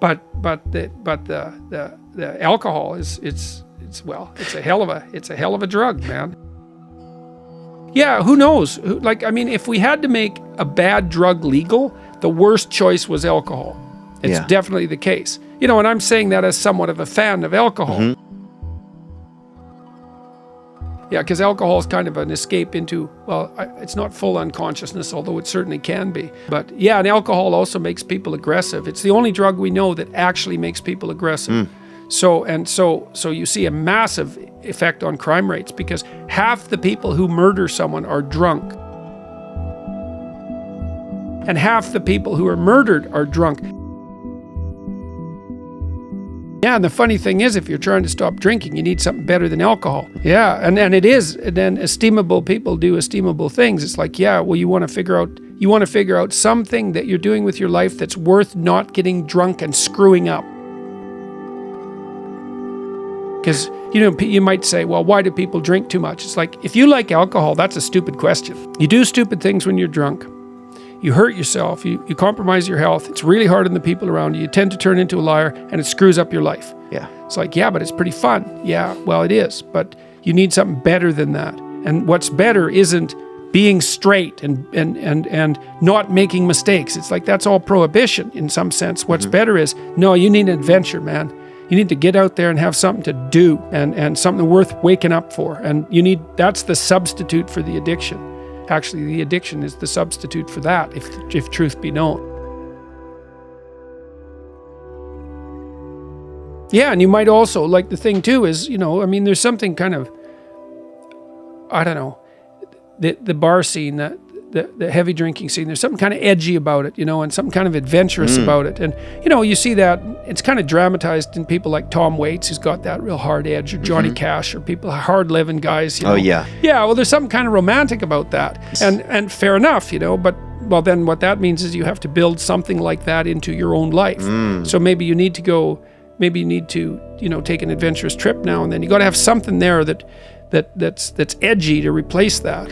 the alcohol it's a hell of a drug, man. Yeah, who knows? If we had to make a bad drug legal, the worst choice was alcohol. It's definitely the case. And I'm saying that as somewhat of a fan of alcohol. Mm-hmm. Yeah, because alcohol is kind of an escape into, it's not full unconsciousness, although it certainly can be. But yeah, and alcohol also makes people aggressive. It's the only drug we know that actually makes people aggressive. So you see a massive effect on crime rates because half the people who murder someone are drunk. And half the people who are murdered are drunk. Yeah, and the funny thing is, if you're trying to stop drinking, you need something better than alcohol. Yeah, and it is. And then esteemable people do esteemable things. It's like, you want to figure out something that you're doing with your life that's worth not getting drunk and screwing up. Because, you might say, well, why do people drink too much? It's like, if you like alcohol, that's a stupid question. You do stupid things when you're drunk. You hurt yourself. You compromise your health. It's really hard on the people around you. You tend to turn into a liar, and it screws up your life. Yeah. It's like, but it's pretty fun. Yeah, well, it is. But you need something better than that. And what's better isn't being straight and not making mistakes. It's like, that's all prohibition in some sense. What's better is, no, you need an adventure, man. You need to get out there and have something to do and something worth waking up for. And that's the substitute for the addiction. Actually, the addiction is the substitute for that, if truth be known. Yeah, and you might also, the thing too is, there's something kind of, I don't know, the bar scene, the heavy drinking scene, there's something kind of edgy about it, and something kind of adventurous about it. And, you see that, it's kind of dramatized in people like Tom Waits, who's got that real hard edge, or Johnny Cash, or people, hard-living guys, Oh, yeah. Yeah, well, there's something kind of romantic about that. And fair enough, but, then what that means is you have to build something like that into your own life. So maybe you need to take an adventurous trip now and then. You got to have something there that's edgy to replace that.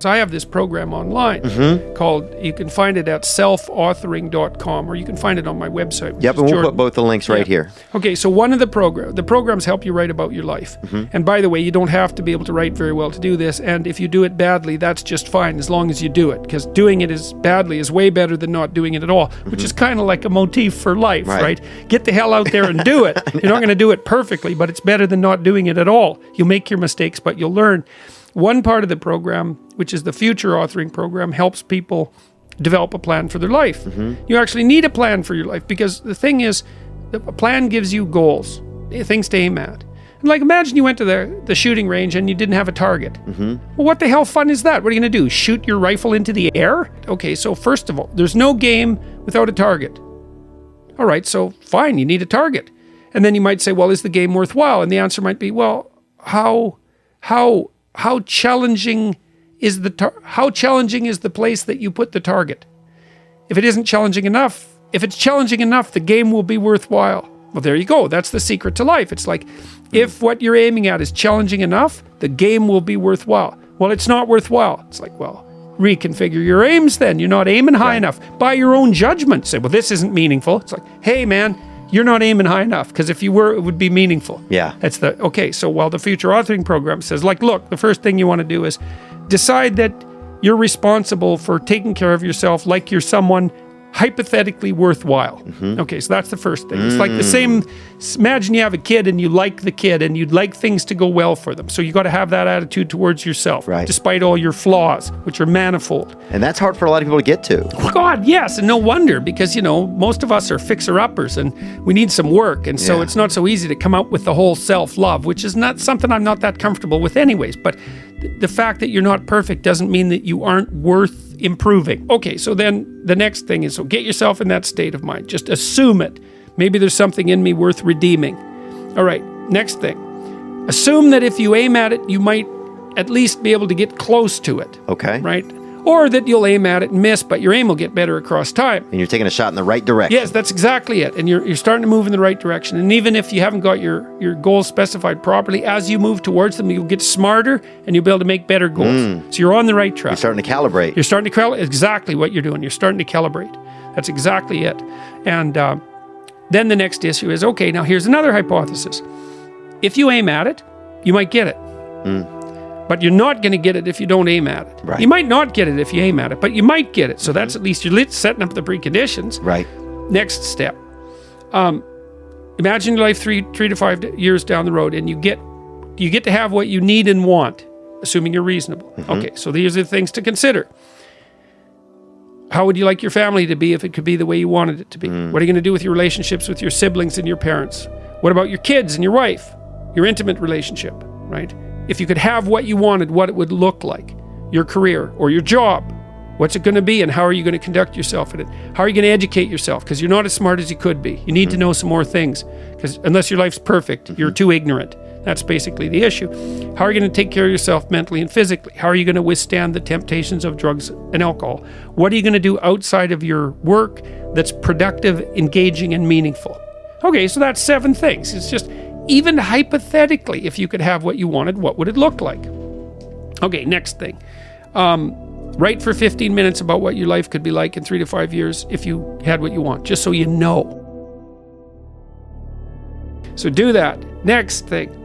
So I have this program online called, you can find it at selfauthoring.com, or you can find it on my website. Yep, and we'll put both the links right here. Okay, so one of the programs help you write about your life. And by the way, you don't have to be able to write very well to do this, and if you do it badly, that's just fine, as long as you do it, because doing it badly is way better than not doing it at all, which is kind of like a motif for life, right? Get the hell out there and do it. You're not going to do it perfectly, but it's better than not doing it at all. You'll make your mistakes, but you'll learn. One part of the program, which is the future authoring program, helps people develop a plan for their life. You actually need a plan for your life, because the thing is, a plan gives you goals, things to aim at. And imagine you went to the shooting range and you didn't have a target. Well, what the hell fun is that? What are you going to do? Shoot your rifle into the air? Okay, so first of all, there's no game without a target. All right, so fine, you need a target. And then you might say, well, is the game worthwhile? And the answer might be, well, how challenging is the place that you put the target? If it isn't challenging enough, if it's challenging enough, the game will be worthwhile. Well, there you go. That's the secret to life. It's like, if what you're aiming at is challenging enough, the game will be worthwhile. Well, it's not worthwhile. It's like, well, reconfigure your aims then. You're not aiming high enough. By your own judgment, say, well, this isn't meaningful. It's like, hey, man, you're not aiming high enough, because if you were, it would be meaningful. Yeah. So while the future authoring program says, look, the first thing you want to do is decide that you're responsible for taking care of yourself like you're someone hypothetically worthwhile. Okay, so that's the first thing. It's like the same, imagine you have a kid and you like the kid and you'd like things to go well for them. So you got to have that attitude towards yourself, despite all your flaws, which are manifold. And that's hard for a lot of people to get to. God, yes, and no wonder, because, most of us are fixer-uppers and we need some work. And so it's not so easy to come out with the whole self-love, which is not something I'm not that comfortable with anyways. But the fact that you're not perfect doesn't mean that you aren't worth improving. Okay, so then the next thing is, so get yourself in that state of mind. Just assume it. Maybe there's something in me worth redeeming. All right, next thing. Assume that if you aim at it, you might at least be able to get close to it. Okay. Right? Or that you'll aim at it and miss, but your aim will get better across time. And you're taking a shot in the right direction. Yes, that's exactly it. And you're starting to move in the right direction. And even if you haven't got your goals specified properly, as you move towards them, you'll get smarter and you'll be able to make better goals. So you're on the right track. You're starting to calibrate. You're starting to calibrate. Exactly what you're doing. You're starting to calibrate. That's exactly it. And then the next issue is, okay, now here's another hypothesis. If you aim at it, you might get it. But you're not going to get it if you don't aim at it. Right. You might not get it if you aim at it, but you might get it. So that's at least you're setting up the preconditions. Right. Next step. Imagine your life three to 5 years down the road, and you get to have what you need and want, assuming you're reasonable. Okay, so these are the things to consider. How would you like your family to be if it could be the way you wanted it to be? What are you going to do with your relationships with your siblings and your parents? What about your kids and your wife? Your intimate relationship, right? If you could have what you wanted, what it would look like. Your career or your job. What's it going to be, and how are you going to conduct yourself in it? How are you going to educate yourself? Because you're not as smart as you could be. You need to know some more things. Because unless your life's perfect, you're too ignorant. That's basically the issue. How are you going to take care of yourself mentally and physically? How are you going to withstand the temptations of drugs and alcohol? What are you going to do outside of your work that's productive, engaging, and meaningful? Okay, so that's 7 things. It's just, even hypothetically, if you could have what you wanted, what would it look like? Okay, next thing. Write for 15 minutes about what your life could be like in 3 to 5 years if you had what you want, just so you know. So do that. Next thing.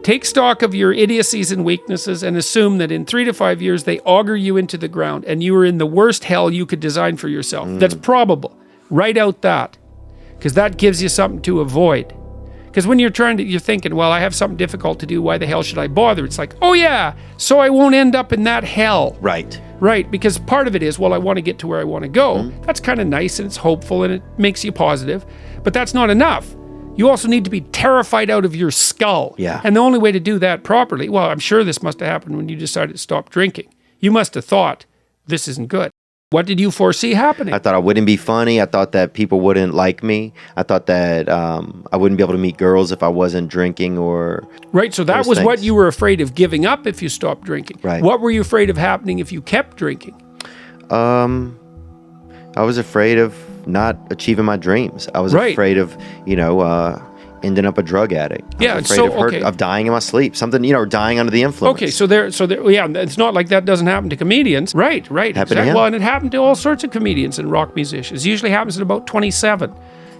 Take stock of your idiocies and weaknesses and assume that in 3 to 5 years they auger you into the ground and you are in the worst hell you could design for yourself. That's probable. Write out that, because that gives you something to avoid. Because when you're thinking, well, I have something difficult to do, why the hell should I bother? It's like, oh yeah, so I won't end up in that hell. Right. Right, because part of it is, well, I want to get to where I want to go. That's kind of nice and it's hopeful and it makes you positive, but that's not enough. You also need to be terrified out of your skull. Yeah. And the only way to do that properly, well, I'm sure this must have happened when you decided to stop drinking. You must have thought, this isn't good. What did you foresee happening? I thought I wouldn't be funny. I thought that people wouldn't like me. I thought that I wouldn't be able to meet girls if I wasn't drinking or... Right, so that was what you were afraid of giving up if you stopped drinking. Right. What were you afraid of happening if you kept drinking? I was afraid of not achieving my dreams. I was afraid of, ending up a drug addict. I was afraid of dying in my sleep. Something, dying under the influence. Okay, so yeah, it's not like that doesn't happen to comedians. Right. Happened to him? Well, and it happened to all sorts of comedians and rock musicians. It usually happens at about 27,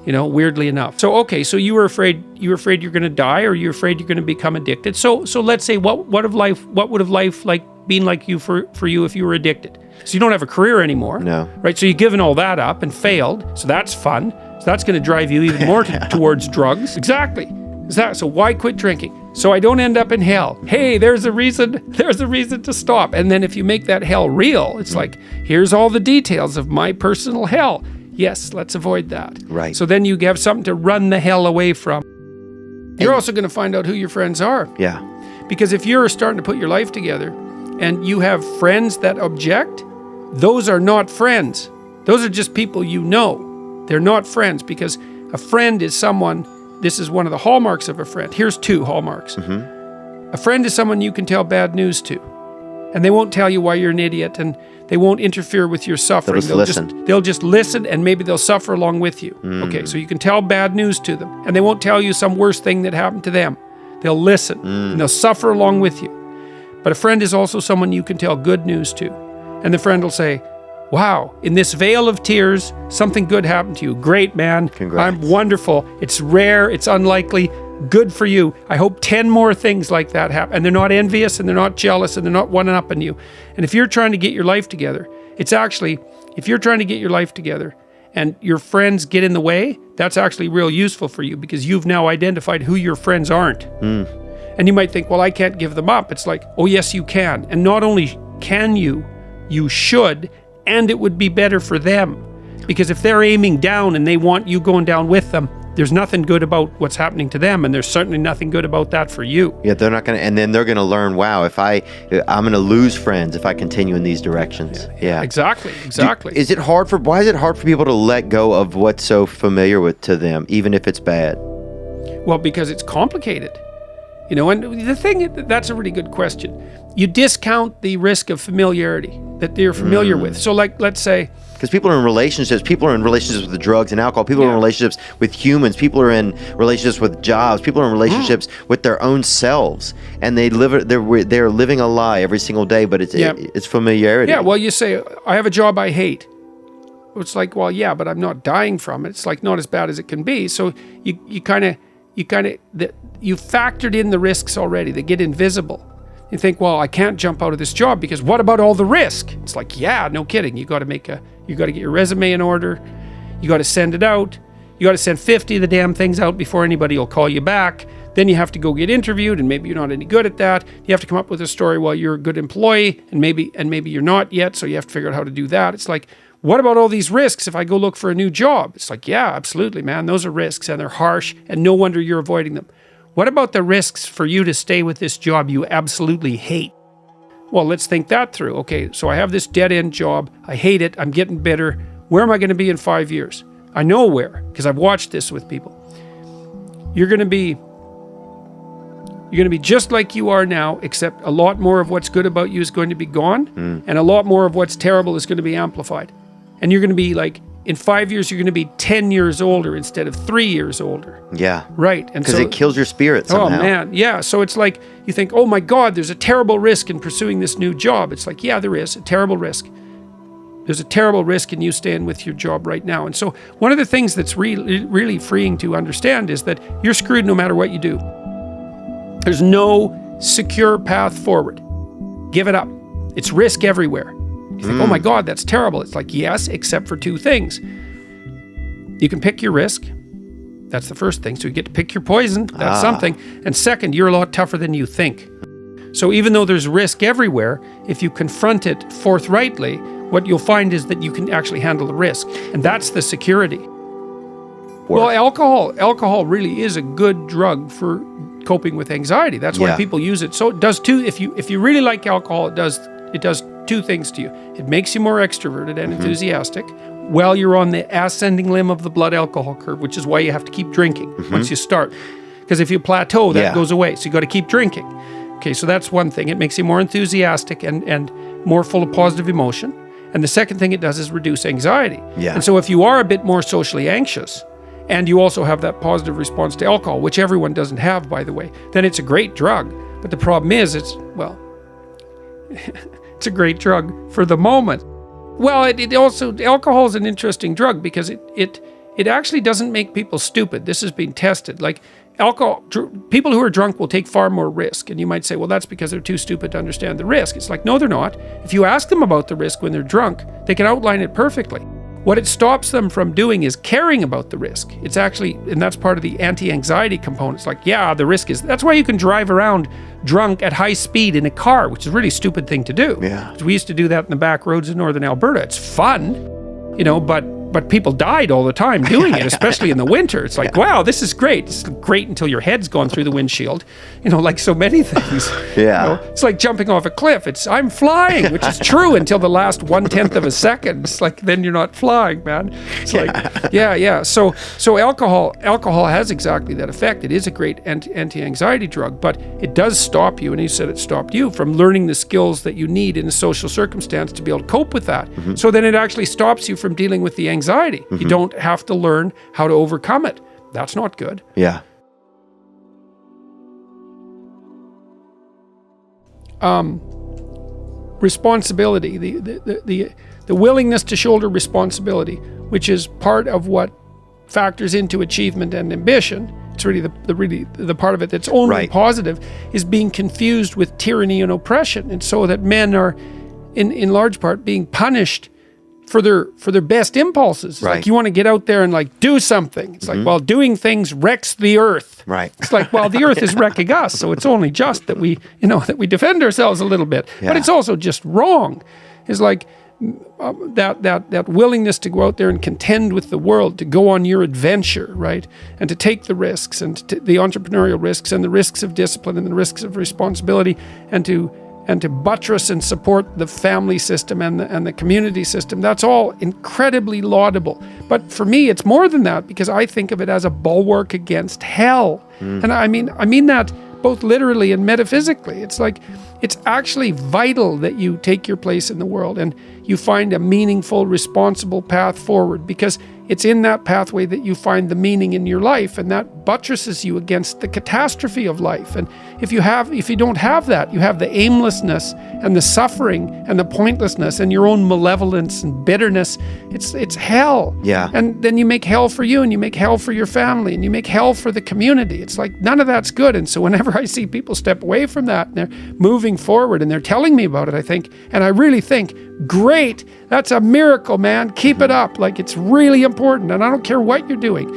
weirdly enough. So, okay, so you were afraid you're going to die, or you're afraid you're going to become addicted. So let's say, what would have life been like you for you if you were addicted? So you don't have a career anymore. No. Right, so you've given all that up and failed, so that's fun. So that's going to drive you even more towards drugs. Exactly. So why quit drinking? So I don't end up in hell. Hey, there's a reason to stop. And then if you make that hell real, it's like, here's all the details of my personal hell. Yes, let's avoid that. Right. So then you have something to run the hell away from. You're also going to find out who your friends are. Yeah. Because if you're starting to put your life together and you have friends that object, those are not friends. Those are just people you know. They're not friends, because a friend is someone, this is one of the hallmarks of a friend. Here's 2 hallmarks. A friend is someone you can tell bad news to, and they won't tell you why you're an idiot, and they won't interfere with your suffering. They'll just listen, and maybe they'll suffer along with you. Okay, so you can tell bad news to them, and they won't tell you some worse thing that happened to them. They'll listen, and they'll suffer along with you. But a friend is also someone you can tell good news to, and the friend will say, wow, in this vale of tears, something good happened to you. Great, man. Congrats. I'm wonderful. It's rare. It's unlikely. Good for you. I hope 10 more things like that happen. And they're not envious, and they're not jealous, and they're not one-upping you. And if you're trying to get your life together, if you're trying to get your life together and your friends get in the way, that's actually real useful for you, because you've now identified who your friends aren't. And you might think, well, I can't give them up. It's like, oh, yes, you can. And not only can you should. And it would be better for them, because if they're aiming down and they want you going down with them, there's nothing good about what's happening to them, and there's certainly nothing good about that for you. Yeah, they're not going to, and then they're going to learn, wow, I'm going to lose friends if I continue in these directions. Yeah. Exactly. Why is it hard for people to let go of what's so familiar to them, even if it's bad? Well, because it's complicated. And the thing, that's a really good question. You discount the risk of familiarity that they're familiar with. So let's say... Because people are in relationships with the drugs and alcohol. People are in relationships with humans. People are in relationships with jobs. People are in relationships with their own selves. And they're living a lie every single day, but it's familiarity. Yeah, well, you say, I have a job I hate. it's like, well, yeah, but I'm not dying from it. It's like not as bad as it can be. So you factored in the risks already. They get invisible. You think, well, I can't jump out of this job because what about all the risk? It's like, yeah, no kidding. You got to get your resume in order. You got to send it out. You got to send 50 of the damn things out before anybody will call you back. Then you have to go get interviewed, and maybe you're not any good at that. You have to come up with a story while you're a good employee, and maybe you're not yet, so you have to figure out how to do that. It's like, what about all these risks if I go look for a new job? It's like, yeah, absolutely, man. Those are risks, and they're harsh, and no wonder you're avoiding them. What about the risks for you to stay with this job you absolutely hate? Well, let's think that through. Okay, so I have this dead-end job. I hate it. I'm getting bitter. Where am I going to be in 5 years? I know where, because I've watched this with people. You're going to be just like you are now, except a lot more of what's good about you is going to be gone, and a lot more of what's terrible is going to be amplified. And you're going to be like, in 5 years, you're going to be 10 years older instead of 3 years older. Yeah. Right. And because it kills your spirit somehow. Oh, man. Yeah. So it's like, you think, oh my God, there's a terrible risk in pursuing this new job. It's like, yeah, there is a terrible risk. There's a terrible risk in you staying with your job right now. And so one of the things that's really, really freeing to understand is that you're screwed no matter what you do. There's no secure path forward. Give it up. It's risk everywhere. You think, oh my God, that's terrible. It's like, yes, except for two things. You can pick your risk. That's the first thing. So you get to pick your poison. That's something. And second, you're a lot tougher than you think. So even though there's risk everywhere, if you confront it forthrightly, what you'll find is that you can actually handle the risk. And that's the security. Well, alcohol really is a good drug for coping with anxiety. That's why people use it. So it does two. If you really like alcohol, it does two things to you. It makes you more extroverted and enthusiastic while you're on the ascending limb of the blood alcohol curve, which is why you have to keep drinking once you start. Because if you plateau, that goes away. So you got to keep drinking. Okay, so that's one thing. It makes you more enthusiastic and more full of positive emotion. And the second thing it does is reduce anxiety. Yeah. And so if you are a bit more socially anxious, and you also have that positive response to alcohol, which everyone doesn't have, by the way, then it's a great drug. But the problem is, it's a great drug for the moment. Well, alcohol is an interesting drug because it actually doesn't make people stupid. This has been tested. Like people who are drunk will take far more risk. And you might say, well, that's because they're too stupid to understand the risk. It's like, no, they're not. If you ask them about the risk when they're drunk, they can outline it perfectly. What it stops them from doing is caring about the risk. It's actually, and that's part of the anti-anxiety component. It's like, yeah, the risk is, that's why you can drive around drunk at high speed in a car, which is a really stupid thing to do. Yeah. We used to do that in the back roads of northern Alberta. It's fun, but people died all the time doing it, especially in the winter. It's like, wow, this is great. It's great until your head's gone through the windshield, like so many things. It's like jumping off a cliff. I'm flying, which is true until the last 1/10 of a second. It's like, then you're not flying, man. It's like, So alcohol has exactly that effect. It is a great anti-anxiety drug, but it does stop you, and you said it stopped you from learning the skills that you need in a social circumstance to be able to cope with that. So then it actually stops you from dealing with the anxiety. You don't have to learn how to overcome it. That's not good. Yeah. Responsibility, the willingness to shoulder responsibility, which is part of what factors into achievement and ambition. It's really the part of it that's only positive, is being confused with tyranny and oppression, and so that men are in large part being punished for their best impulses. Like, you want to get out there and do something. It's like, well, doing things wrecks the earth. Right. It's like, well, the earth is wrecking us, so it's only just that we defend ourselves a little bit. Yeah. But it's also just wrong. It's like that willingness to go out there and contend with the world, to go on your adventure, right? And to take the risks, and the entrepreneurial risks, and the risks of discipline, and the risks of responsibility, and to buttress and support the family system and the community system. That's all incredibly laudable. But for me, it's more than that, because I think of it as a bulwark against hell. And I mean that both literally and metaphysically. It's like, it's actually vital that you take your place in the world. And you find a meaningful, responsible path forward, because it's in that pathway that you find the meaning in your life, and that buttresses you against the catastrophe of life. And if you don't have that, you have the aimlessness and the suffering and the pointlessness and your own malevolence and bitterness. It's hell. Yeah. And then you make hell for you, and you make hell for your family, and you make hell for the community. It's like none of that's good. And so whenever I see people step away from that and they're moving forward and they're telling me about it, I really think, great, that's a miracle, man. Keep it up. Like, it's really important, and I don't care what you're doing.